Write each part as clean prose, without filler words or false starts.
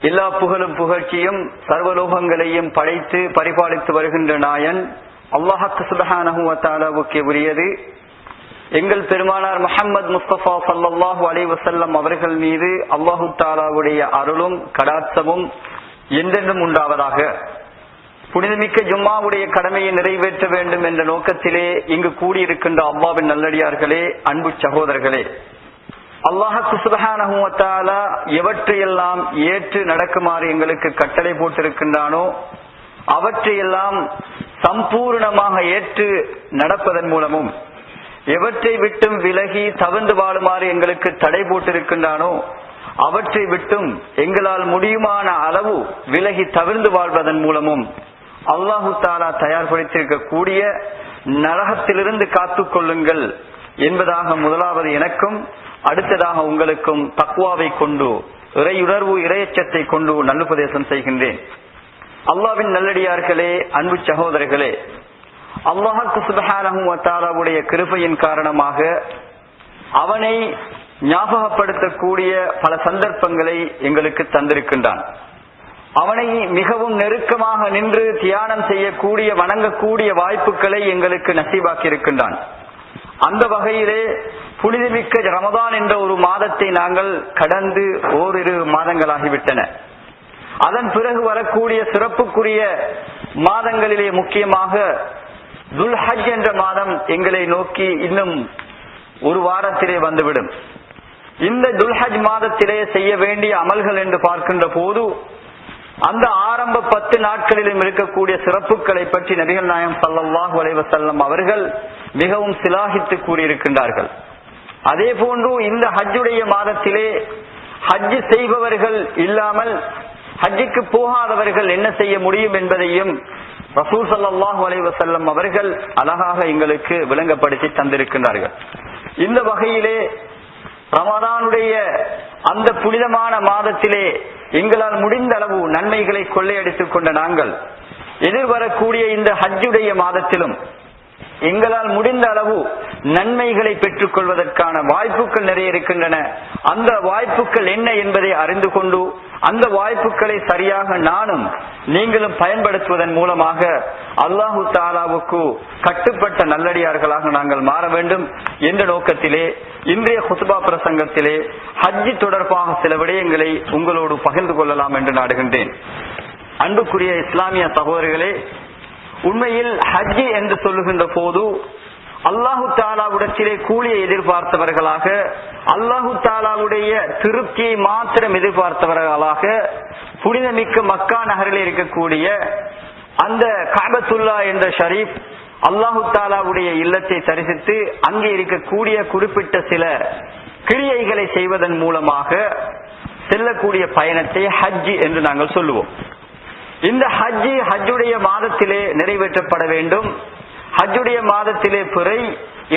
எல்லா புகழும் புகழ்ச்சியும் சர்வலோகங்களையும் படைத்து பரிபாலித்து வருகின்ற நாயன் அல்லாஹ் சுப்ஹானஹு வ தஆலாவுக்கே உரியது. எங்கள் பெருமானார் முஹம்மது முஸ்தபா ஸல்லல்லாஹு அலைஹி வஸல்லம் அவர்கள் மீது அல்லாஹ் தஆலாவுடைய அருளும் கடாட்சமும் என்றென்றும் உண்டாவதாக. புனிதமிக்க ஜும்மாவுடைய கடமையை நிறைவேற்ற வேண்டும் என்ற நோக்கத்திலே இங்கு கூடியிருக்கின்ற அல்லாஹ்வின் நல்லடியார்களே, அன்பு சகோதரர்களே, அல்லாஹ் சுப்ஹானஹு வ தஆலா எவற்றையெல்லாம் ஏற்று நடக்குமாறு எங்களுக்கு கட்டளை போட்டிருக்கின்றானோ அவற்றையெல்லாம் சம்பூர்ணமாக ஏற்று நடப்பதன் மூலமும், எவற்றை விட்டும் விலகி தவிர்ந்து வாழுமாறு எங்களுக்கு தடை போட்டிருக்கின்றானோ அவற்றை விட்டும் எங்களால் முடியுமான அளவு விலகி தவிர்ந்து வாழ்வதன் மூலமும் அல்லாஹு தஆலா தயார்படுத்தியிருக்கக்கூடிய நரகத்திலிருந்து காத்துக் கொள்ளுங்கள் என்பதாக முதலாவது எனக்கும், அடுத்ததாக உங்களுக்கும் தக்வாவை கொண்டு, இறையுணர்வு இறையச்சத்தை கொண்டு நல்லுபதேசம் செய்கின்றேன். அல்லாஹ்வின் நல்லடியார்களே, அன்பு சகோதரர்களே, அல்லாஹ் சுப்ஹானஹு வ தஆலாவுடைய கிருபையின் காரணமாக அவனை ஞாபகப்படுத்தக்கூடிய பல சந்தர்ப்பங்களை எங்களுக்கு தந்திருக்கின்றான். அவனை மிகவும் நெருக்கமாக நின்று தியானம் செய்யக்கூடிய, வணங்கக்கூடிய வாய்ப்புகளை எங்களுக்கு நசீபாக்கி இருக்கின்றான். அந்த வகையிலே புனிதமிக்க ரமதான் என்ற ஒரு மாதத்தை நாங்கள் கடந்து ஓரிரு மாதங்களாகிவிட்டன. அதன் பிறகு வரக்கூடிய சிறப்புக்குரிய மாதங்களிலே முக்கியமாக துல்ஹஜ் என்ற மாதம் எங்களை நோக்கி இன்னும் ஒரு வாரத்திலே வந்துவிடும். இந்த துல்ஹஜ் மாதத்திலே செய்ய வேண்டிய அமல்கள் என்று பார்க்கின்ற போது அந்த ஆரம்ப 10 நாட்களிலும் இருக்கக்கூடிய சிறப்புகளை பற்றி நபிகள் நாயகம் ஸல்லல்லாஹு அலைஹி வஸல்லம் அவர்கள் மிகவும் சிலாகித்து கூறியிருக்கின்றார்கள். அதே போன்று இந்த ஹஜ்ஜுடைய மாதத்திலே ஹஜ் செய்பவர்கள் இல்லாமல் ஹஜ்ஜுக்கு போகாதவர்கள் என்ன செய்ய முடியும் என்பதையும் ரசூல் ஸல்லல்லாஹு அலைஹி வஸல்லம் அவர்கள் அழகாக எங்களுக்கு விளங்கப்படுத்தி தந்திருக்கின்றார்கள். இந்த வகையிலே ரமதானுடைய அந்த புனிதமான மாதத்திலே எங்களால் முடிந்த அளவு நன்மைகளை கொள்ளையடித்துக் கொண்ட நாங்கள் எதிர்வரக்கூடிய இந்த ஹஜ்ஜுடைய மாதத்திலும் எங்களால் முடிந்த அளவு நன்மைகளை பெற்றுக் கொள்வதற்கான வாய்ப்புகள் நிறைய இருக்கின்றன. அந்த வாய்ப்புகள் என்ன என்பதை அறிந்து கொண்டு அந்த வாய்ப்புகளை சரியாக நானும் நீங்களும் பயன்படுத்துவதன் மூலமாக அல்லாஹு தஆலாவுக்கு கட்டுப்பட்ட நல்லடியார்களாக நாங்கள் மாற வேண்டும் என்ற நோக்கத்திலே இன்றைய குத்பா பிரசங்கத்திலே ஹஜ் தொடர்பாக சில விடயங்களை உங்களோடு பகிர்ந்து கொள்ளலாம் என்று நாடுகின்றேன். அன்புக்குரிய இஸ்லாமிய சகோதரர்களே, உண்மையில் ஹஜ் என்று சொல்லுகின்ற போது அல்லாஹு தஆலாவிடத்திலே கூலியை எதிர்பார்த்தவர்களாக, அல்லாஹு தஆலாவுடைய திருப்தியை மாத்திரம் எதிர்பார்த்தவர்களாக புனிதமிக்க மக்கா நகரில் இருக்கக்கூடிய அந்த கஅபத்துல்லா என்ற ஷரீப் அல்லாஹு தஆலாவுடைய இல்லத்தை தரிசித்து அங்கே இருக்கக்கூடிய குறிப்பிட்ட சில கிரியைகளை செய்வதன் மூலமாக செல்லக்கூடிய பயணத்தை ஹஜ் என்று நாங்கள் சொல்லுவோம். இந்த ஹஜ்ஜுடைய மாதத்திலே நிறைவேற்றப்பட வேண்டும். ஹஜ்ஜுடைய மாதத்திலே பிறை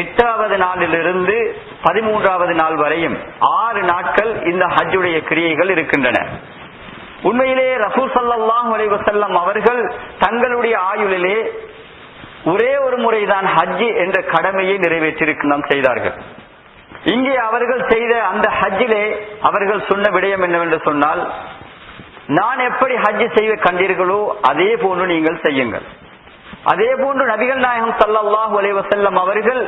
8வது நாளிலிருந்து 13வது நாள் வரையும் 6 நாட்கள் இந்த ஹஜ்ஜுடைய கிரியைகள் இருக்கின்றன. உண்மையிலே ரசூல் ஸல்லல்லாஹு அலைஹி வஸல்லம் அவர்கள் தங்களுடைய ஆயுளிலே ஒரே ஒரு முறைதான் ஹஜ் என்ற கடமையை நிறைவேற்றியிருக்கிறார் செய்தார்கள். இங்கே அவர்கள் செய்த அந்த ஹஜ்ஜிலே அவர்கள் சொன்ன விடயம் என்னவென்று சொன்னால், நான் எப்படி ஹஜ் செய்ய கண்டீர்களோ அதே போன்று நீங்கள் செய்யுங்கள். அதே போன்று நபிகள் நாயகம் ஸல்லல்லாஹு அலைஹி வஸல்லம் அவர்கள்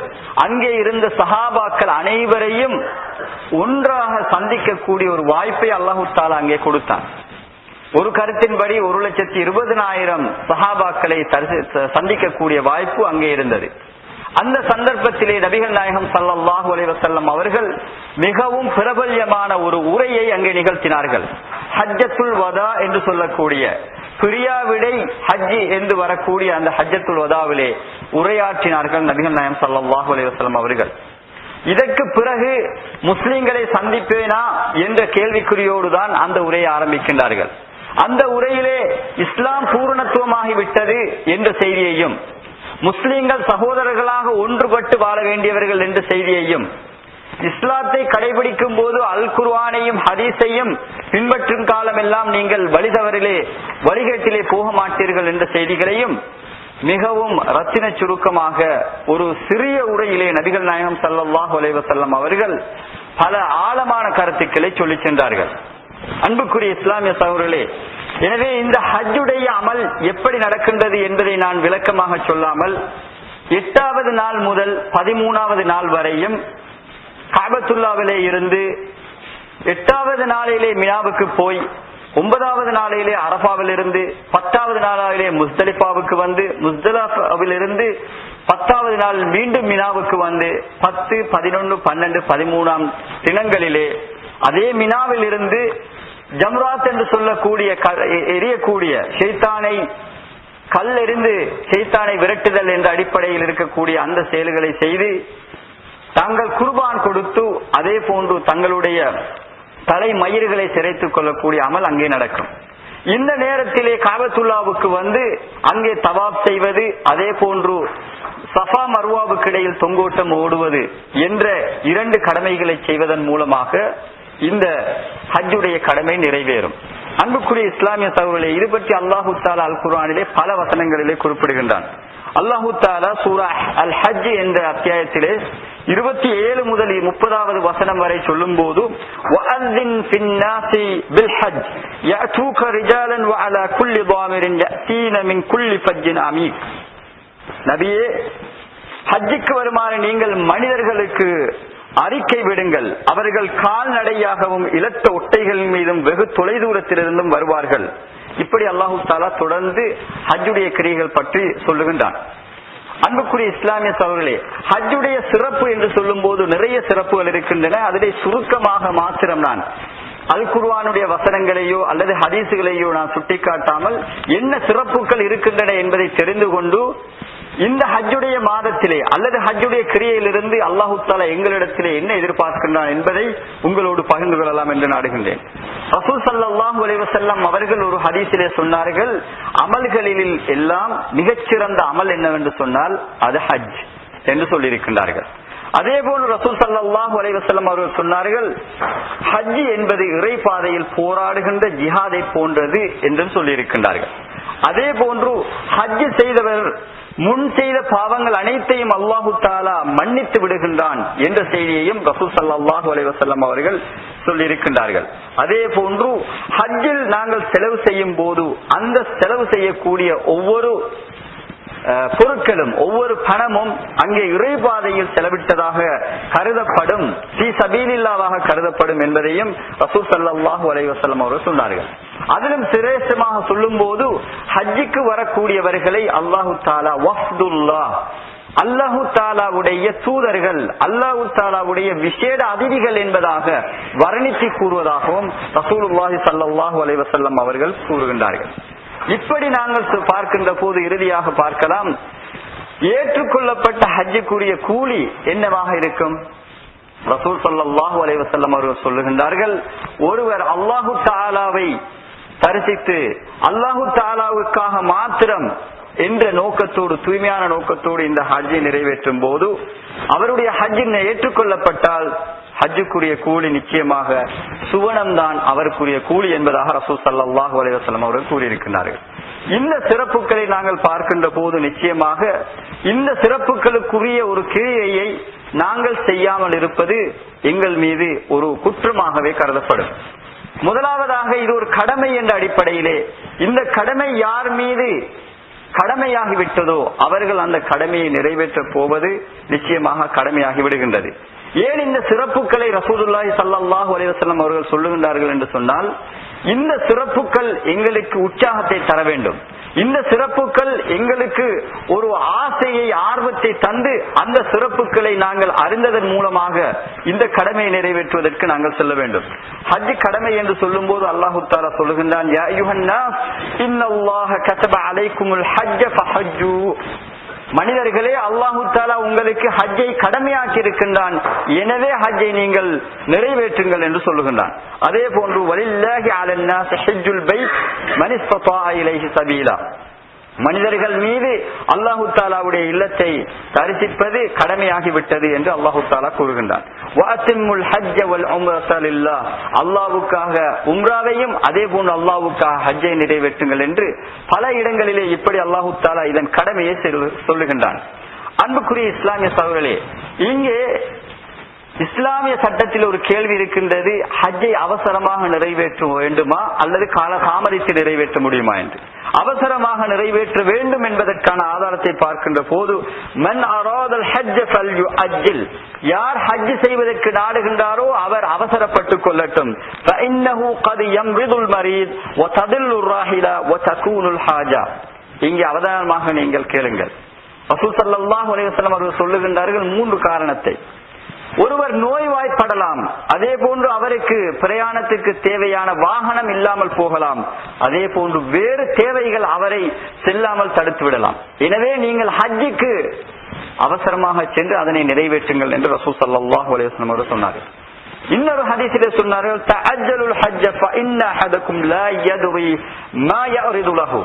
அங்கே இருந்த சஹாபாக்கள் அனைவரையும் ஒன்றாக சந்திக்கக்கூடிய ஒரு வாய்ப்பை அல்லாஹு தஆலா அங்கே கொடுத்தான். ஒரு கருத்தின்படி 1,20,000 சஹாபாக்களை சந்திக்கக்கூடிய வாய்ப்பு அங்கே இருந்தது. அந்த சந்தர்ப்பத்திலே நபிகள் நாயகம் ஸல்லல்லாஹு அலைஹி வஸல்லம் அவர்கள் மிகவும் பிரபல்யமான ஒரு உரையை அங்கே நிகழ்த்தினார்கள். ஹஜ்ஜத்துல் வதா என்று சொல்லக்கூடிய பிரியாவிடை ஹஜ் என்று வரக்கூடிய அந்த ஹஜ்ஜத்துல் வதாவிலே உரையாற்றினார்கள் நபிகள் நாயகம் ஸல்லல்லாஹு அலைஹி வஸல்லம் அவர்கள். இதற்கு பிறகு முஸ்லிம்களை சந்திப்பேனா என்ற கேள்விக்குறியோடுதான் அந்த உரையை ஆரம்பிக்கின்றார்கள். அந்த உரையிலே இஸ்லாம் பூரணத்துவமாகிவிட்டது என்ற செய்தியையும், முஸ்லிம்கள் சகோதரர்களாக ஒன்றுபட்டு வாழ வேண்டியவர்கள் என்ற செய்தியையும், இஸ்லாத்தை கடைபிடிக்கும் போது அல் குர்ஆனையும் ஹதீஸையும் பின்பற்றும் காலமெல்லாம் நீங்கள் வழிகேட்டிலே போக மாட்டீர்கள் என்ற செய்திகளையும் மிகவும் ரத்தின சுருக்கமாக ஒரு சிறிய உரையிலே நபிகள் நாயகம் ஸல்லல்லாஹு அலைஹி வஸல்லம் அவர்கள் பல ஆழமான கருத்துக்களை சொல்லி சென்றார்கள். அன்புக்குரிய இஸ்லாமிய சகோதரர்களே, எனவே இந்த ஹஜ்ஜுடைய அமல் எப்படி நடக்கின்றது என்பதை நான் விளக்கமாக சொல்லாமல் 8வது நாள் முதல் 13வது நாள் வரையும் காபத்துல்லாவிலே இருந்து 8வது நாளிலே மினாவுக்கு போய் 9வது நாளிலே அரபாவில் இருந்து 10வது நாளிலே முஸ்தலிஃபாவுக்கு வந்து முஸ்தலிஃபாவில் இருந்து 10வது நாள் மீண்டும் மினாவுக்கு வந்து 10, 11, 12, 13ஆம் தினங்களிலே அதே மினாவில் இருந்து ஜம்ராத் என்று சொல்லக்கூடிய எரியக்கூடிய ஷைத்தானை கல்லெறிந்து ஷைத்தானை விரட்டுதல் என்ற அடிப்படையில் இருக்கக்கூடிய அந்த செயல்களை செய்து தாங்கள் குர்பான் கொடுத்து அதே போன்று தங்களுடைய தலை மயிர்களை சிரைத்துக் கொள்ளக்கூடிய அமல் அங்கே நடக்கும். இந்த நேரத்திலே காபத்துல்லாவுக்கு வந்து அங்கே தவாப் செய்வது, அதே போன்று சஃபா மர்வாவுக்கு இடையில் தொங்கோட்டம் ஓடுவது என்ற 2 கடமைகளை செய்வதன் மூலமாக இந்த ஹஜ்ஜுடைய கடமை நிறைவேறும். அன்புக்குரிய இஸ்லாமிய சகோதரர்களே, இது பற்றி அல்லாஹு தஆலா அல் குர்ஆனிலே பல வசனங்களிலே குறிப்பிடுகின்றான். அல்லாஹு தஆலா சூரா அல் ஹஜ் என்ற அத்தியாயத்திலே 27 முதல் 30வது வசனம் வரை சொல்லும் போது வஅذின் ஃபின்னாஸி பில் ஹஜ் யஅதூக ரிஜாலன் வஅலா குல்லி ضامرin يأتين من كل فج عميق. நபியே, ஹஜ்ஜுக்கு வருமாறு நீங்கள் மனிதர்களுக்கு அறிக்கை விடுங்கள், அவர்கள் கால்நடையாகவும் இலட்ட ஒட்டைகளின் மீதும் வெகு தொலைதூரத்திலிருந்தும் வருவார்கள். இப்படி அல்லாஹு தஆலா தொடர்ந்து ஹஜ்ஜுடைய கிரியைகள் பற்றி சொல்லுகின்றான். அன்புக்குரிய இஸ்லாமிய சகோதரர்களே, ஹஜ்ஜுடைய சிறப்பு என்று சொல்லும் போது நிறைய சிறப்புகள் இருக்கின்றன. அதிலே சுருக்கமாக மாத்திரம் நான் அல் குர்ஆனுடைய வசனங்களையோ அல்லது ஹதீசுகளையோ நான் சுட்டிக்காட்டாமல் என்ன சிறப்புகள் இருக்கின்றன என்பதை தெரிந்து கொண்டு இந்த ஹஜ்ஜுடைய மாதத்திலே அல்லது ஹஜ்ஜுடைய கிரியையிலிருந்து அல்லாஹு தஆலா எங்களிடத்திலே என்ன எதிர்பார்க்கின்றான் என்பதை உங்களோடு பகிர்ந்து கொள்ளலாம் என்று நாடுகின்றேன். ரசூல் ஸல்லல்லாஹு அலைஹி வஸல்லம் அவர்கள் ஒரு ஹதீஸிலே சொன்னார்கள், அமல்களில் எல்லாம் மிகச்சிறந்த அமல் என்னவென்று சொன்னால் அது ஹஜ் என்று சொல்லியிருக்கின்றார்கள். அதே போன்று ரசூல் ஸல்லல்லாஹு அலைஹி வஸல்லம் அவர்கள் சொன்னார்கள், ஹஜ் என்பது இறை பாதையில் போராடுகின்ற ஜிஹாதை போன்றது என்று சொல்லியிருக்கின்றார்கள். அதே போன்று ஹஜ் செய்தவர் முன் செய்த பாவங்கள் அனைத்தையும் அல்லாஹு தஆலா மன்னித்து விடுகின்றான் என்ற செய்தியையும் ரசூல் ஸல்லல்லாஹு அலைஹி வஸல்லம் அவர்கள் சொல்லியிருக்கின்றார்கள். அதே போன்று ஹஜ்ஜில் நாங்கள் செலவு செய்யும் போது அந்த செலவு செய்யக்கூடிய ஒவ்வொரு பொருட்களும் ஒவ்வொரு பணமும் அங்கே இறைபாதையில் செலவிட்டதாக கருதப்படும், ஃபீ சபீலில்லாஹ் கருதப்படும் என்பதையும் ரசூல் ஸல்லல்லாஹு அலைஹி வஸல்லம் அவர்கள் சொன்னார்கள். அதிலும் சிரேஷ்டமாக சொல்லும் போது ஹஜ்ஜுக்கு வரக்கூடியவர்களை அல்லாஹு தஆலா வஃதுல்லாஹ், அல்லாஹு தஆலாவுடைய தூதர்கள், அல்லாஹு தஆலாவுடைய விசேட அதிதிகள் என்பதாக வர்ணித்து கூறுவதாகவும் ரசூலுல்லாஹி ஸல்லல்லாஹு அலைஹி வஸல்லம் அவர்கள் கூறுகின்றார்கள். இப்படி நாங்கள் பார்க்கின்ற போது இறுதியாக பார்க்கலாம், ஏற்றுக்கொள்ளப்பட்ட ஹஜ்ஜுக்குரிய கூலி என்னவாக இருக்கும்? ரசூல் ஸல்லல்லாஹு அலைஹி வஸல்லம் அவர்கள் சொல்லுகின்றார்கள், ஒருவர் அல்லாஹு தஆலாவை தரிசித்து அல்லாஹு தஆலாவுக்காக மாத்திரம் என்ற நோக்கத்தோடு, தூய்மையான நோக்கத்தோடு இந்த ஹஜ்ஜை நிறைவேற்றும் போது அவருடைய ஹஜ் ஏற்றுக்கொள்ளப்பட்டால் ஹஜ்ஜுக்குரிய கூலி நிச்சயமாக சுவனம்தான் அவருக்குரிய கூலி என்பதாக ரசூல் ஸல்லல்லாஹு அலைஹி வஸல்லம் அவர்கள் கூறியிருக்கிறார்கள். இந்த சிறப்புகளை நாங்கள் பார்க்கின்ற போது நிச்சயமாக இந்த சிறப்புகளுக்குரிய ஒரு கிரியையை நாங்கள் செய்யாமல் இருப்பது எங்கள் மீது ஒரு குற்றமாகவே கருதப்படும். முதலாவதாக இது ஒரு கடமை என்ற அடிப்படையிலே இந்த கடமை யார் மீது கடமையாகிவிட்டதோ அவர்கள் அந்த கடமையை நிறைவேற்றப் போவது நிச்சயமாக கடமையாகி விடுகின்றது. ஏன் இந்த சிறப்புகளை ரசூலுல்லாஹி ஸல்லல்லாஹு அலைஹி வஸல்லம் அவர்கள் சொல்லுகின்றார்கள் என்று சொன்னால், இந்த சிறப்புகள் எங்களுக்கு உற்சாகத்தை தர வேண்டும். இந்த சிறப்புகள் எங்களுக்கு ஒரு ஆசையை, ஆர்வத்தை தந்து அந்த சிறப்புகளை நாங்கள் அறிந்ததன் மூலமாக இந்த கடமையை நிறைவேற்றுவதற்கு நாங்கள் செல்ல வேண்டும். ஹஜ் கடமை என்று சொல்லும் போது அல்லாஹு தஆலா சொல்லுகின்றான், யா அய்யுஹன் நாஸ் இன்னல்லாஹ கதப அலைக்குமுல் ஹஜ்ஜ ஃபஹஜ்ஜு. மனிதர்களே, அல்லாஹு தஆலா உங்களுக்கு ஹஜ்ஜை கடமையாக்கி இருக்கின்றான், எனவே ஹஜ்ஜை நீங்கள் நிறைவேற்றுங்கள் என்று சொல்லுகின்றான். அதே போன்று வலில்லாஹி அலன் நாஸ் ஹஜ்ஜுல் பைத் மன் இஸ்ததா இலைஹி சபீலா, மனிதர்கள் மீது அல்லாஹு தஆலாவுடைய இல்லத்தை தரிசிப்பது கடமையாகிவிட்டது என்று அல்லாஹு தஆலா கூறுகின்றான். வஅத்திம்முல் ஹஜ்ஜ வல் உம்ரத லில்லாஹ், அல்லாஹ்வுக்காக உம்ராவையும் அதே போன்று அல்லாஹ்வுக்காக ஹஜ்ஜை நிறைவேற்றுங்கள் என்று பல இடங்களிலே இப்படி அல்லாஹு தஆலா இதன் கடமையை சொல்லுகின்றான். அன்புக்குரிய இஸ்லாமிய சகோதரர்களே, இங்கே இஸ்லாமிய சட்டத்தில் ஒரு கேள்வி இருக்கின்றது, ஹஜ்ஜை அவசரமாக நிறைவேற்ற வேண்டுமா அல்லது கால தாமதித்து நிறைவேற்ற முடியுமா என்று. அவசரமாக நிறைவேற்ற வேண்டும் என்பதற்கான ஆதாரத்தை பார்க்கின்ற போது, மன் அராதல் ஹஜ்ஜ ஃபல்யுஅஜ்ஜில், யார் ஹஜ் செய்வதற்கு நாடுகின்றாரோ அவர் அவசரப்பட்டுக் கொள்ளட்டும். ஃபஇன்னஹு கத் யம்ரிதுல் மரீத் வ ததில்லுர் ராஹிலா வ தகூனுல் ஹாஜா. இங்கே அவதானமாக நீங்கள் கேளுங்கள். ரசூல் ஸல்லல்லாஹு அலைஹி வஸல்லம் அவர்கள் சொல்லுகின்றார்கள் 3 காரணத்தை. ஒருவர் நோய்வாய்ப்படலாம், அதே போன்று அவருக்கு பிரயாணத்துக்கு தேவையான வாகனம் இல்லாமல் போகலாம், அதே போன்று வேறு தேவைகள் அவரை செல்லாமல் தடுத்து விடலாம். எனவே நீங்கள் ஹஜ்ஜுக்கு அவசரமாக சென்று அதனை நிறைவேற்றுங்கள் என்று ரசூல் ஸல்லல்லாஹு அலைஹி வஸல்லம் அவர்கள் சொன்னார்கள். இன்னொரு ஹதீஸிலே சொன்னார்கள், தஅஜ்ஜலுல் ஹஜ்ஜ ஃபஇன்ன அஹதகும் லா யத்ரி மா யரிது லஹு.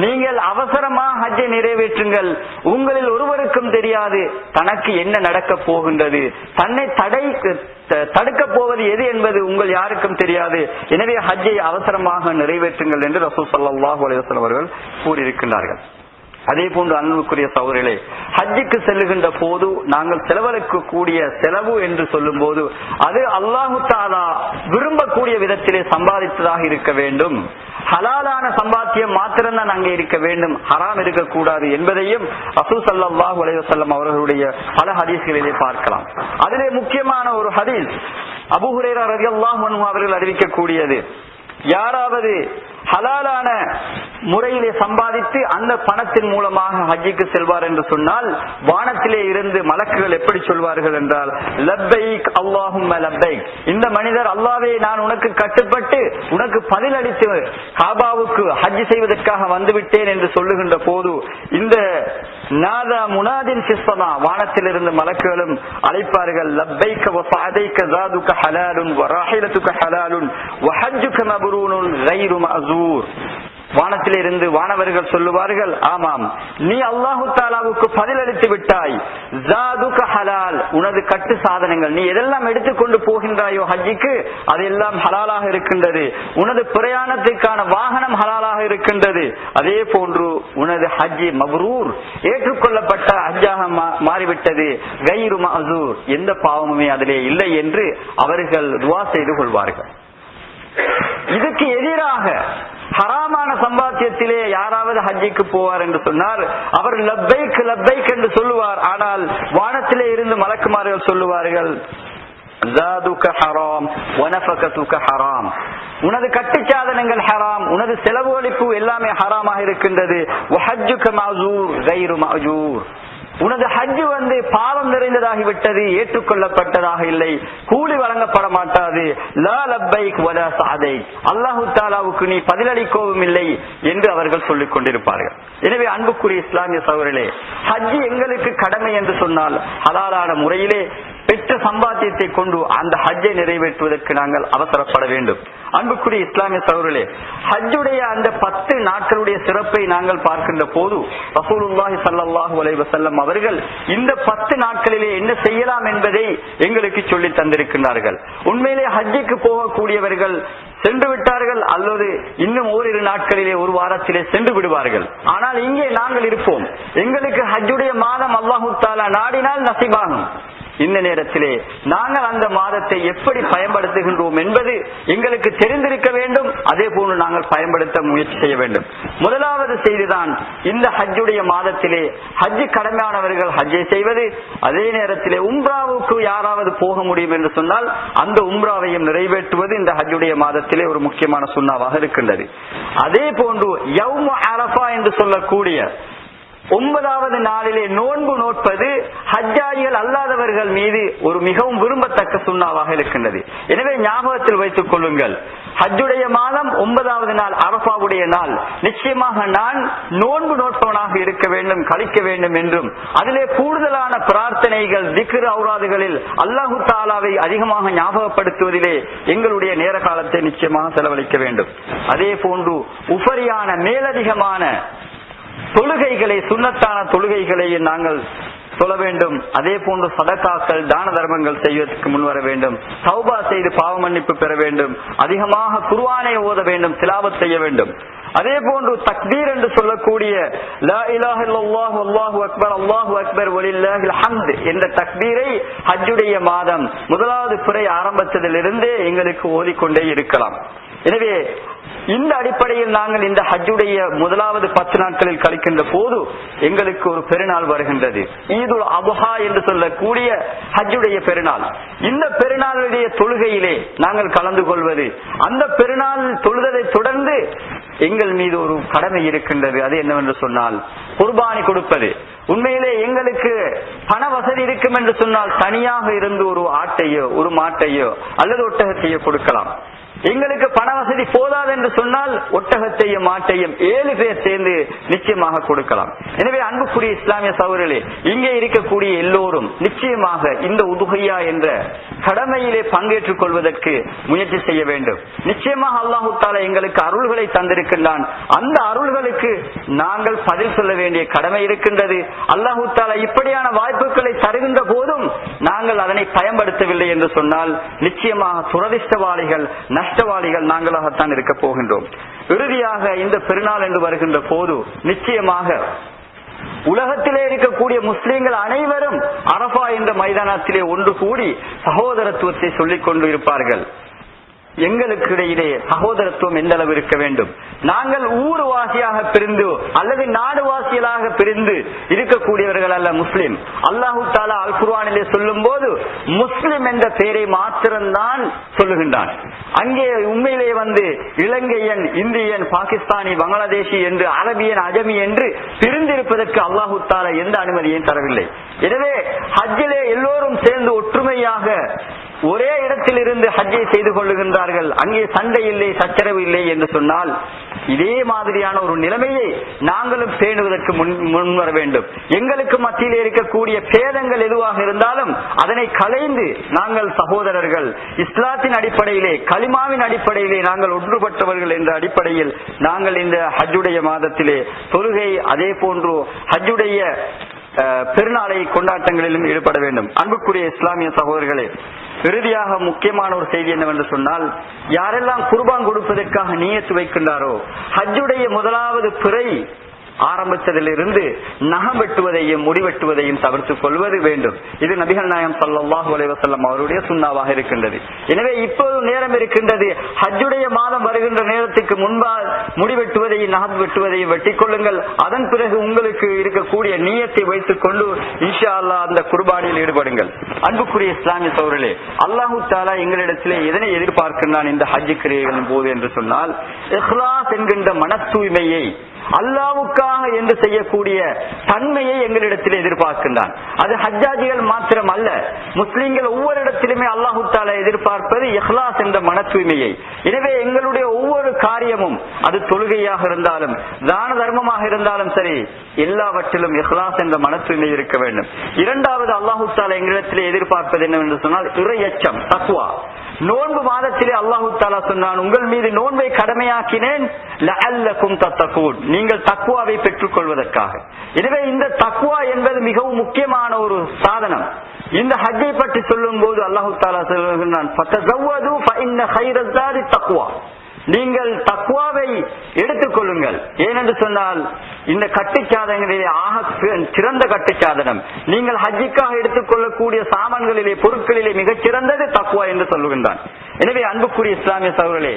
நீங்கள் அவசரமாக ஹஜ்ஜை நிறைவேற்றுங்கள், உங்களில் ஒருவருக்கும் தெரியாது தனக்கு என்ன நடக்க போகின்றது, தன்னை தடுக்க போவது எது என்பது உங்கள் யாருக்கும் தெரியாது. எனவே ஹஜ்ஜை அவசரமாக நிறைவேற்றுங்கள் என்று ரசூல் ஸல்லல்லாஹு அலைஹி வஸல்லம் அவர்கள் கூறியிருக்கிறார்கள். அதே போன்று அன்புக்குரிய சகோதரர்களே, ஹஜ்ஜுக்கு செல்லுகின்ற போது நாங்கள் செலவழிக்க கூடிய செலவு என்று சொல்லும் போது அது அல்லாஹு தஆலா விரும்பக்கூடிய விதத்திலே சம்பாதித்ததாக இருக்க வேண்டும். ஹலாலான சம்பாத்தியம் மாத்திரம்தான் அங்கே இருக்க வேண்டும், ஹராம் இருக்கக்கூடாது என்பதையும் ரசூல் ஸல்லல்லாஹு அலைஹி வஸல்லம் அவர்களுடைய பல ஹதீஸ்களிலே பார்க்கலாம். அதிலே முக்கியமான ஒரு ஹதீஸ் அபூ ஹுரைரா ரலியல்லாஹு அன்ஹு அவர்கள் அறிவிக்கக்கூடியது, யாராவது ஹலாலான முறையிலே சம்பாதித்து அந்த பணத்தின் மூலமாக ஹஜ்ஜுக்கு செல்வார் என்று சொன்னால், வானத்திலே இருந்து மலக்குகள் எப்படி சொல்வார்கள் என்றால், லப்பைக் அல்லாஹும்ம லப்பைக், இந்த மனிதர் அல்லாஹ்வே நான் உனக்கு கட்டுப்பட்டு உனக்கு பதிலளித்து காபாவுக்கு ஹஜ் செய்வதற்காக வந்துவிட்டேன் என்று சொல்லுகின்ற போது, இந்த நாதா முனாதின் சிஸ்ஸமா, வானத்திலிருந்து மலக்குகளும் அழைப்பார்கள், லப்பைக வ ஸஅதைக ஸாதுக ஹலாலுன் வ ராஹிலத்துக ஹலாலுன் வ ஹஜ்ஜுக மப்ரூனுன் கைரு மஅஸூர். வானத்திலிருந்து வானவர்கள் சொல்லுவார்கள், ஆமாம் நீ அல்லாஹு தஆலாவுக்கு பதிலளித்து விட்டாய், ஸாதுக ஹலால், உனது கட்டு சாதனங்கள் நீ எதெல்லாம் எடுத்துக்கொண்டு போகின்றாயோ ஹஜ்ஜுக்கு அதெல்லாம் ஹலாலாக இருக்கின்றது, உனது பிரயாணத்துக்கான வாகனம் ஹலாலாக இருக்கின்றது, அதே போன்று உனது ஹஜ் மப்ரூர், ஏற்றுக்கொள்ளப்பட்ட ஹஜ்ஜாக மாறிவிட்டது, கைரு மஅஸூர், எந்த பாவமுமே அதிலே இல்லை என்று அவர்கள் துஆ செய்து கொள்வார்கள். இதுக்கு எதிராக ஹராமான சம்பாத்தியத்திலே யாராவது ஹஜ்ஜுக்கு போவார் என்று சொன்னார், அவர் லப்பைக் லப்பைக் என்று சொல்லுவார், ஆனால் வானத்திலே இருந்து மலக்குமார்கள் சொல்லுவார்கள், ஸாதுக ஹராம் வ நஃபகதுக ஹராம், உனது கட்டுச்சாதனங்கள் ஹராம், உனது செலவழிப்பு எல்லாமே ஹராமாக இருக்கின்றது, வ ஹஜ்ஜுக மஅஸூர் கைரு மஅஜூர், உனது ஹஜ் பாவம் நிறைந்ததாகிவிட்டது, ஏற்றுக்கொள்ளப்பட்டதாக இல்லை, கூலி வழங்கப்பட மாட்டாது, லா லப்பைக் வலா ஸஅதைக், அல்லாஹு தஆலாவுக்கு நீ பதிலளிக்கவும் இல்லை என்று அவர்கள் சொல்லிக் கொண்டிருப்பார்கள். எனவே அன்புக்குரிய இஸ்லாமிய சகோதரர்களே, ஹஜ் எங்களுக்கு கடமை என்று சொன்னால் ஹலாலான முறையிலே பெற்ற சம்பாத்தியத்தை கொண்டு அந்த ஹஜ்ஜை நிறைவேற்றுவதற்கு நாங்கள் அவசரப்பட வேண்டும். அன்புக்குரிய இஸ்லாமிய சகோதரர்களே, ஹஜ்ஜுடைய அந்த 10 நாட்களுடைய சிறப்பை நாங்கள் பார்க்கின்ற போது ரசூலுல்லாஹி ஸல்லல்லாஹு அலைஹி வஸல்லம் அவர்கள் இந்த 10 நாட்களிலே என்ன செய்யலாம் என்பதை எங்களுக்கு சொல்லி தந்திருக்கிறார்கள். உண்மையிலே ஹஜ்ஜுக்கு போகக்கூடியவர்கள் சென்று விட்டார்கள் அல்லது இன்னும் ஓரிரு நாட்களிலே ஒரு வாரத்திலே சென்று விடுவார்கள். ஆனால் இங்கே நாங்கள் இருப்போம், எங்களுக்கு ஹஜ்ஜுடைய மாதம் அல்லாஹு தஆலா நாடினால் நசீபாகும். இந்த நேரத்திலே நாங்கள் அந்த மாதத்தை எப்படி பயன்படுத்துகின்றோம் என்பது எங்களுக்கு தெரிந்திருக்க வேண்டும். அதே போன்று நாங்கள் பயன்படுத்த முயற்சி செய்ய வேண்டும். முதலாவது செய்திதான், இந்த ஹஜ்ஜுடைய மாதத்திலே ஹஜ் கடமையானவர்கள் ஹஜ்ஜை செய்வது, அதே நேரத்திலே உம்ராவுக்கு யாராவது போக முடியும் என்று சொன்னால் அந்த உம்ராவையும் நிறைவேற்றுவது இந்த ஹஜ்ஜுடைய மாதத்திலே ஒரு முக்கியமான சுன்னாவாக இருக்கின்றது. அதே போன்று யௌமு அரஃபா என்று சொல்லக்கூடிய 9வது நாளிலே நோன்பு நோட்பது ஹஜ்ஜாயிகள் அல்லாதவர்கள் மீது ஒரு மிகவும் விரும்பத்தக்க சுன்னாவாக இருக்கின்றது. எனவே ஞாபகத்தில் வைத்துக் கொள்ளுங்கள், ஹஜ்ஜுடைய மாதம் 9வது நாள் அரஃபாவுடைய நாள், நிச்சயமாக நான் நோன்பு நோட்பவனாக இருக்க வேண்டும், கழிக்க வேண்டும் என்றும் அதிலே கூடுதலான பிரார்த்தனைகள் திக்ர் ஔராதுகளில் அல்லாஹு தஆலாவை அதிகமாக ஞாபகப்படுத்துவதிலே எங்களுடைய நேர காலத்தை நிச்சயமாக செலவழிக்க வேண்டும். அதே போன்று உபரியான மேலதிகமான தொழுகைகளை, சுன்னத்தான தொழுகைகளை நாங்கள் சொல்ல வேண்டும். அதே போன்று சதகாக்கள் தான தர்மங்கள் செய்வதற்கு முன்வர வேண்டும். தௌபா செய்து பாவ மன்னிப்பு பெற வேண்டும். அதிகமாக குர்ஆனை ஓத வேண்டும், திலாவத் செய்ய வேண்டும். அதே போன்று தக்பீர் என்று சொல்லக்கூடிய லா இலாஹ இல்லல்லாஹு அல்லாஹு அக்பர் அல்லாஹு அக்பர் வலில்லாஹில் ஹம்த் என்ற தக்பீரை ஹஜ்ஜுடைய மாதம் முதலாவது பிறை ஆரம்பித்ததிலிருந்தே எங்களுக்கு ஓதிக்கொண்டே இருக்கலாம். எனவே இந்த அடிப்படையில் நாங்கள் இந்த ஹஜ்ஜுடைய முதலாவது 10 நாட்களில் கழிக்கின்ற போது எங்களுக்கு ஒரு பெருநாள் வருகின்றது. ஈதுல் அத்ஹா என்று சொல்லக்கூடிய ஹஜ்ஜுடைய பெருநாள். இந்த பெருநாளுடைய தொழுகையிலே நாங்கள் கலந்து கொள்வது, அந்த பெருநாள் தொழுதலை தொடர்ந்து எங்கள் மீது ஒரு கடமை இருக்கின்றது. அது என்னவென்று சொன்னால் குர்பானி கொடுப்பது. உண்மையிலே எங்களுக்கு பண வசதி இருக்கும் என்று சொன்னால் தனியாக இருந்து ஒரு ஆட்டையோ ஒரு மாட்டையோ அல்லது ஒட்டகத்தையோ கொடுக்கலாம். எங்களுக்கு பண வசதி போதாது என்று சொன்னால் ஒட்டகத்தையும் மாட்டையும் 7 பேர் சேர்ந்து நிச்சயமாக கொடுக்கலாம். எனவே அன்புக்குரிய இஸ்லாமிய சகோதரர்களே, இங்கே இருக்கக்கூடிய எல்லோரும் நிச்சயமாக இந்த உதுஹியா என்ற கடமையிலே பங்கேற்றுக் கொள்வதற்கு முயற்சி செய்ய வேண்டும். நிச்சயமாக அல்லாஹு தஆலா எங்களுக்கு அருள்களை தந்திருக்கின்றான். அந்த அருள்களுக்கு நாங்கள் பதில் சொல்ல வேண்டிய கடமை இருக்கின்றது. அல்லாஹு தஆலா இப்படியான வாய்ப்புகளை தருகின்ற போதும் நாங்கள் அதனை பயன்படுத்தவில்லை என்று சொன்னால் நிச்சயமாக துரதிஷ்டவாளிகள் நஷ்டவாளிகள் நாங்களாகத்தான் இருக்க போகின்றோம். இறுதியாக இந்த பெருநாள் என்று வருகின்ற போது நிச்சயமாக உலகத்திலே இருக்கக்கூடிய முஸ்லிம்கள் அனைவரும் அரஃபா என்ற மைதானத்திலே ஒன்று கூடி சகோதரத்துவத்தை சொல்லிக் கொண்டு இருப்பார்கள். எங்களுக்கு இடையிலே சகோதரத்துவம் எந்த அளவு இருக்க வேண்டும்? நாங்கள் ஊர்வாசியாக பிரிந்து அல்லது நாடுவாசிகளாக பிரிந்து இருக்கக்கூடியவர்கள் அல்ல முஸ்லிம். அல்லாஹு தஆலா அல் குர்ஆனிலே சொல்லும் போது முஸ்லிம் என்ற பெயரை மாத்திரம்தான் சொல்லுகின்றான். அங்கே உண்மையிலே இலங்கையன், இந்தியன், பாகிஸ்தானி, பங்களாதேஷி என்று அரபியன், அஜமி என்று பிரிந்திருப்பதற்கு அல்லாஹு தஆலா எந்த அனுமதியையும் தரவில்லை. எனவே ஹஜ்ஜிலே எல்லோரும் சேர்ந்து ஒற்றுமையாக ஒரே இடத்தில் இருந்து ஹஜ்ஜை செய்து கொள்ளுகின்றார்கள். அங்கே சண்டை இல்லை, சச்சரவு இல்லை என்று சொன்னால் இதே மாதிரியான ஒரு நிலைமையை நாங்களும் பேணுவதற்கு முன்வர வேண்டும். எங்களுக்கு மத்தியில் இருக்கக்கூடிய பேதங்கள் எதுவாக இருந்தாலும் அதனை களைந்து நாங்கள் சகோதரர்கள், இஸ்லாத்தின் அடிப்படையிலே, கலிமாவின் அடிப்படையிலே நாங்கள் ஒன்றுபட்டவர்கள் என்ற அடிப்படையில் நாங்கள் இந்த ஹஜ்ஜுடைய மாதத்திலே தொழுகை, அதே போன்று ஹஜ்ஜுடைய பெருநாளை கொண்டாட்டங்களிலும் ஈடுபட வேண்டும். அன்புக்குரிய இஸ்லாமிய சகோதரர்களே, இறுதியாக முக்கியமான ஒரு செய்தி என்னவென்று சொன்னால், யாரெல்லாம் குர்பான் கொடுப்பதற்காக நியத்து வைக்கின்றாரோ ஹஜ்ஜுடைய முதலாவது பிறை ஆரம்பித்ததிலிருந்து நகம் வெட்டுவதையும் முடிவெட்டுவதையும் தவிர்த்துக் கொள்வது வேண்டும். இது நபிகள் நாயகம் ஸல்லல்லாஹு அலைஹி வஸல்லம் அவருடைய சுன்னாவாக இருக்கின்றது. எனவே இப்போது நேரம் இருக்கின்றது. ஹஜ்ஜுடைய மாதம் வருகின்ற நேரத்துக்கு முன்பாக முடிவெட்டுவதையும் நகம் வெட்டுவதையும் வெட்டிக் கொள்ளுங்கள். அதன் பிறகு உங்களுக்கு இருக்கக்கூடிய நியத்தை வைத்துக் கொண்டு இன்ஷா அல்லாஹ் அந்த குர்பானியில் ஈடுபடுங்கள். அன்புக்குரிய இஸ்லாமிய சகோதரர்களே, அல்லாஹு தஆலா எங்களிடத்திலே எதனை எதிர்பார்க்கின்றான் இந்த ஹஜ் கிரியைகளின் போது என்று சொன்னால், இஹ்லாஸ் என்கின்ற மன தூய்மையை, அல்லாஹ்வுக்காக என்று செய்யக்கூடிய தன்மையை எங்களிடத்தில் எதிர்பார்க்கின்றான். அது ஹஜ்ஜாஜிகள் மாத்திரம் அல்ல, முஸ்லிம்கள் ஒவ்வொரு இடத்திலுமே அல்லாஹு தஆலா எதிர்பார்ப்பது இஹ்லாஸ் என்ற மன தூய்மையை. எனவே எங்களுடைய ஒவ்வொரு காரியமும், அது தொழுகையாக இருந்தாலும் தான தர்மமாக இருந்தாலும் சரி, எல்லாவற்றிலும் இஹ்லாஸ் என்ற மன தூய்மை இருக்க வேண்டும். இரண்டாவது அல்லாஹு தஆலா எங்களிடத்தில் எதிர்பார்ப்பது என்னவென்று சொன்னால் இறையச்சம், தக்வா. நோன்பு மாதத்திலே அல்லாஹு தஆலா சொன்னான், உங்கள் மீது நோன்பை கடமையாக்கினேன் லஅல்லகும் தத்தகூன், நீங்கள் தக்வாவை பெற்றுக் கொள்வதற்காக. எனவே இந்த தக்வா என்பது மிகவும் முக்கியமான ஒரு சாதனம். இந்த ஹஜ்ஜை பற்றி சொல்லும் போது அல்லாஹு தஆலா சொல்கிறான், ஃபதஸவ்வது ஃபஇன்ன கைரஸ்ஸாதி தக்வா, நீங்கள் தக்வாவை எடுத்துக் கொள்ளுங்கள். ஏனென்று சொன்னால் இந்த கட்டுச்சாதனங்களிலே ஆக சிறந்த கட்டுச்சாதனம், நீங்கள் ஹஜ்ஜிக்காக எடுத்துக் கொள்ளக்கூடிய சாமான்களிலே, பொருட்களிலே மிகச் சிறந்தது தக்வா என்று சொல்லுகின்றான். எனவே அன்புக்குரிய இஸ்லாமிய சகோதரர்களே,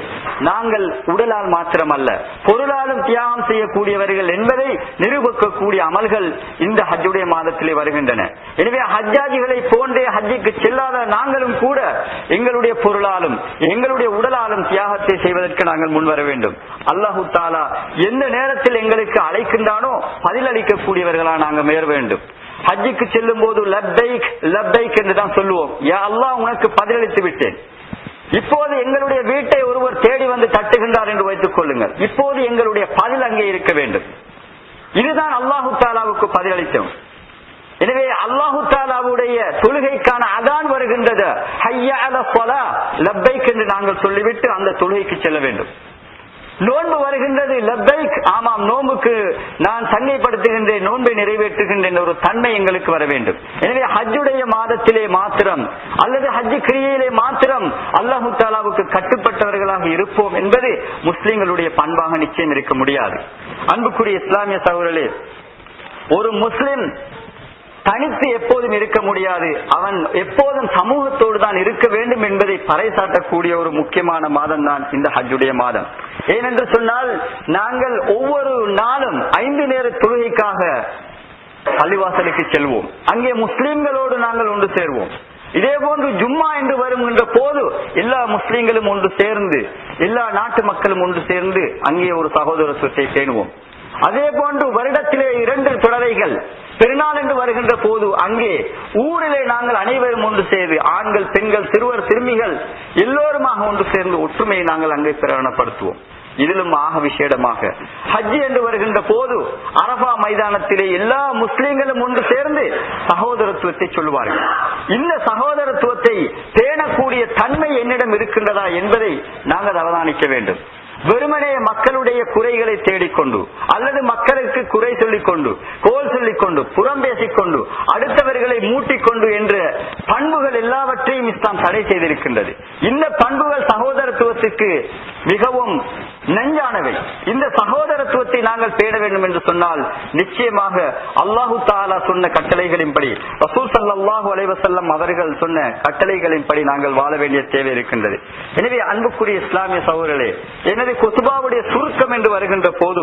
நாங்கள் உடலால் மாத்திரமல்ல பொருளாலும் தியாகம் செய்யக்கூடியவர்கள் என்பதை நிரூபிக்கக்கூடிய அமல்கள் இந்த ஹஜ்ஜுடைய மாதத்திலே வருகின்றன. எனவே ஹஜ்ஜாஜிகளை போன்றே ஹஜ்ஜுக்கு செல்லாத நாங்களும் கூட எங்களுடைய பொருளாலும் எங்களுடைய உடலாலும் தியாகத்தை செய்வதற்கு நாங்கள் முன்வர வேண்டும். அல்லாஹு தஆலா எந்த நேரத்தில் எங்களுக்கு அழைக்கின்றானோ பதிலளிக்கக்கூடியவர்களாக நாங்கள் மேற வேண்டும். ஹஜ்ஜுக்கு செல்லும் போது லப்பைக் லப்பைக் என்று தான் சொல்லுவோம். யா அல்லாஹ், உனக்கு பதிலளித்து விட்டேன். இப்போது எங்களுடைய வீட்டை ஒருவர் தேடி வந்து தட்டுகின்றார் என்று வைத்துக் கொள்ளுங்கள். இப்போது எங்களுடைய பதில் அங்கே இருக்க வேண்டும். இதுதான் அல்லாஹு தஆலாவுக்கு பதிலளித்தோம். எனவே அல்லாஹு தஆலாவுடைய தொழுகைக்கான அதான் வருகின்றது, ஹய்ய அலா ஸலா லப்பைக் என்று நாங்கள் சொல்லிவிட்டு அந்த தொழுகைக்கு செல்ல வேண்டும். நோன்பு வருகின்றது, லப்பைக், ஆமாம் நோன்புக்கு நான் சங்கைப்படுத்துகின்றேன், நோன்பை நிறைவேற்றுகின்றேன் ஒரு தன்மை எங்களுக்கு வர வேண்டும். எனவே ஹஜ்ஜுடைய மாதத்திலே மாத்திரம் அல்லது ஹஜ் கிரியையிலே மாத்திரம் அல்லாஹு தஆலாவுக்கு கட்டுப்பட்டவர்களாக இருப்போம் என்பது முஸ்லிம்களுடைய பண்பாக நிச்சயம் இருக்க முடியாது. அன்புக்குரிய இஸ்லாமிய சகோதரர்களே, ஒரு முஸ்லிம் தனித்து எப்போதும் இருக்க முடியாது. அவன் எப்போதும் சமூகத்தோடு தான் இருக்க வேண்டும் என்பதை பறைசாட்டக்கூடிய ஒரு முக்கியமான மாதம் தான் இந்த ஹஜ்ஜுடைய மாதம். ஏனென்று சொன்னால், நாங்கள் ஒவ்வொரு நாளும் 5 நேர தொழுகைக்காக பள்ளிவாசலுக்கு செல்வோம். அங்கே முஸ்லிம்களோடு நாங்கள் ஒன்று சேர்வோம். இதே போன்று ஜும்மா என்று வருகின்ற போது எல்லா முஸ்லிம்களும் ஒன்று சேர்ந்து, எல்லா நாட்டு மக்களும் ஒன்று சேர்ந்து அங்கே ஒரு சகோதரத்துவத்தை பேணுவோம். அதே போன்று வருடத்திலே 2 தொடரைகள் பெருநாள் என்று வருகின்ற போது அங்கே ஊரிலே நாங்கள் அனைவரும் ஒன்று சேர்ந்து, ஆண்கள், பெண்கள், சிறுவர், சிறுமிகள் எல்லோருமாக ஒன்று சேர்ந்து ஒற்றுமையை நாங்கள் அங்கே பிரகடனப்படுத்துவோம். இதிலும் ஆக விசேடமாக ஹஜ் என்று வருகின்ற போது அரபா மைதானத்திலே எல்லா முஸ்லிம்களும் ஒன்று சேர்ந்து சகோதரத்துவத்தை சொல்லுவார்கள். இந்த சகோதரத்துவத்தை பேணக்கூடிய தன்மை என்னிடம் இருக்கின்றதா என்பதை நாங்கள் அவதானிக்க வேண்டும். வெறுமனே மக்களுடைய குறைகளை தேடிக்கொண்டு அல்லது மக்களுக்கு குறை சொல்லிக் கொண்டு, கோல் சொல்லிக் கொண்டு, புறம் பேசிக்கொண்டு, அடுத்தவர்களை மூட்டிக்கொண்டு என்ற பண்புகள் எல்லாவற்றையும் இஸ்லாம் தடை செய்திருக்கின்றது. இந்த பண்புகள் சகோதரத்துவத்துக்கு மிகவும் நெஞ்சானவை. இந்த சகோதரத்துவத்தை நாங்கள் பேண வேண்டும் என்று சொன்னால் நிச்சயமாக அல்லாஹு தஆலா சொன்ன கட்டளைகளின்படி, ரசூல் ஸல்லல்லாஹு அலைஹி வஸல்லம் அவர்கள் சொன்ன கட்டளைகளின்படி நாங்கள் வாழ வேண்டிய தேவை இருக்கின்றது. எனவே அன்புக்குரிய இஸ்லாமிய சகோதரர்களே, எனது குத்பாவுடைய சுருக்கம் என்று வருகின்ற போது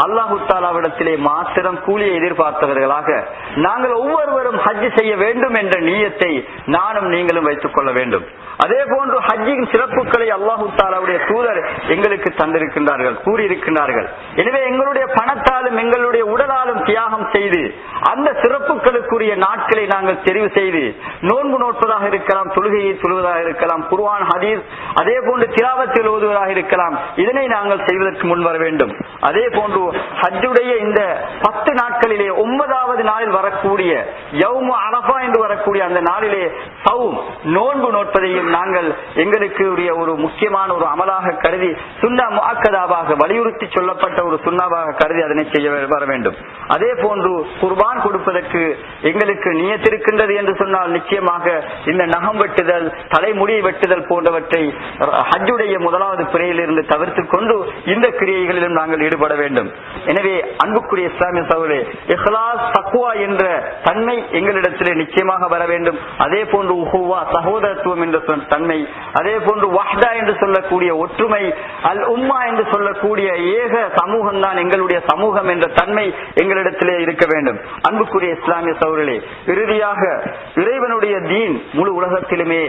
அல்லாஹு தஆலாவிடத்திலே மாத்திரம் கூலியை எதிர்பார்த்தவர்களாக நாங்கள் ஒவ்வொருவரும் ஹஜ் செய்ய வேண்டும் என்ற நியத்தை நானும் நீங்களும் வைத்துக் கொள்ள வேண்டும். அதே போன்று ஹஜ்ஜின் சிறப்புகளை அல்லாஹு தஆலாவுடைய தூதர் எங்களுக்கு தந்திருக்கின்றார்கள், கூறியிருக்கின்றார்கள். எனவே எங்களுடைய பணத்தாலும் எங்களுடைய உடலாலும் தியாகம் செய்து அந்த சிறப்புகளுக்குரிய நாட்களை நாங்கள் தெரிவு செய்து நோன்பு நோட்பதாக இருக்கலாம், தொழுகையை சொல்வதாக இருக்கலாம், குர்ஆன் ஹதீஸ் அதே போன்று திலாவத்தில் ஓதுவதாக இருக்கலாம். இதனை நாங்கள் செய்வதற்கு முன் வர வேண்டும். அதே போன்று ஹஜ்ஜுடைய இந்த 10 நாட்களிலே 9வது நாளில் வரக்கூடிய யௌமு அரஃபா என்று வரக்கூடிய அந்த நாளிலே சௌம், நோன்பு நோட்பதையும் நாங்கள் எங்களுக்கு ஒரு முக்கியமான ஒரு அமலாக கருதி, சுன்னா முஅக்கதாவாக வலியுறுத்தி சொல்லப்பட்ட ஒரு சுன்னாவாக கருதி அதனை செய்ய வர வேண்டும். அதே போன்று குர்பான் கொடுப்பதற்கு எங்களுக்கு நியத் இருக்கின்றது என்று சொன்னால் நிச்சயமாக இந்த நகம் வெட்டுதல், தலைமுடி வெட்டுதல் போன்றவற்றை ஹஜ்ஜுடைய 1வது பிறையிலிருந்து தவிர்த்துக் கொண்டு இந்த கிரியைகளிலும் நாங்கள் ஈடுபட வேண்டும். எனவே அன்புக்குரிய இஸ்லாமிய சகோதரர்களே, இஹ்லாஸ், தக்வா என்ற தன்மை எங்களிடத்திலே நிச்சயமாக வர வேண்டும். அதே போன்று உஹுவா, சகோதரத்துவம் என்ற தன்மை, அதே போன்று வஹ்தா என்று சொல்லக்கூடிய ஒற்றுமை, அல் உம்மா என்று சொல்லக்கூடிய ஏக சமூகம் தான் எங்களுடைய சமூகம் என்ற தன்மை எங்களிடத்திலே இருக்க வேண்டும். அன்புக்குரிய இஸ்லாமிய சகோதரர்களே, இறுதியாக இறைவனுடைய தீன் முழு உலகத்திலுமே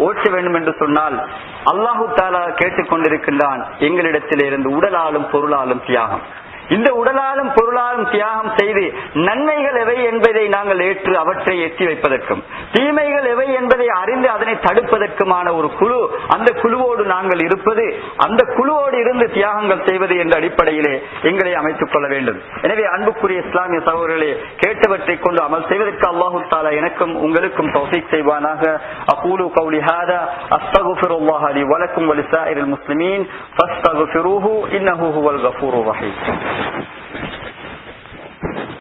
ஓற்ற வேண்டும் என்று சொன்னால் அல்லாஹு தஆலா கேட்டுக்கொண்டிருக்கின்றான் எங்களிடத்திலே இருந்து உடலாலும் பொருளாலும் தியாகம். இந்த உடலாலும் பொருளாலும் தியாகம் செய்து நன்மைகள் எவை என்பதை நாங்கள் ஏற்று அவற்றை எட்டி வைப்பதற்கும், தீமைகள் எவை என்பதை அறிந்து அதனை தடுப்பதற்குமான ஒரு குழு, அந்த குழுவோடு நாங்கள் இருப்பது, அந்த குழுவோடு இருந்து தியாகங்கள் செய்வது என்ற அடிப்படையிலே எங்களை அமைத்துக் கொள்ள வேண்டும். எனவே அன்புக்குரிய இஸ்லாமிய சகோதரர்களே, கேட்டவற்றை கொண்டு அமல் செய்வதற்கு அல்லாஹு தஆலா எனக்கும் உங்களுக்கும் தௌஃபீக் செய்வானாக. அகூலு கௌலி ஹாதா அஸ்தக்ஃபிருல்லாஹ லி வ லக்கும் வ லிஸாயிரில் முஸ்லிமீன் ஃபஸ்தக்ஃபிரூஹு இன்னஹு ஹுவல் கஃபூருர் ரஹீம்.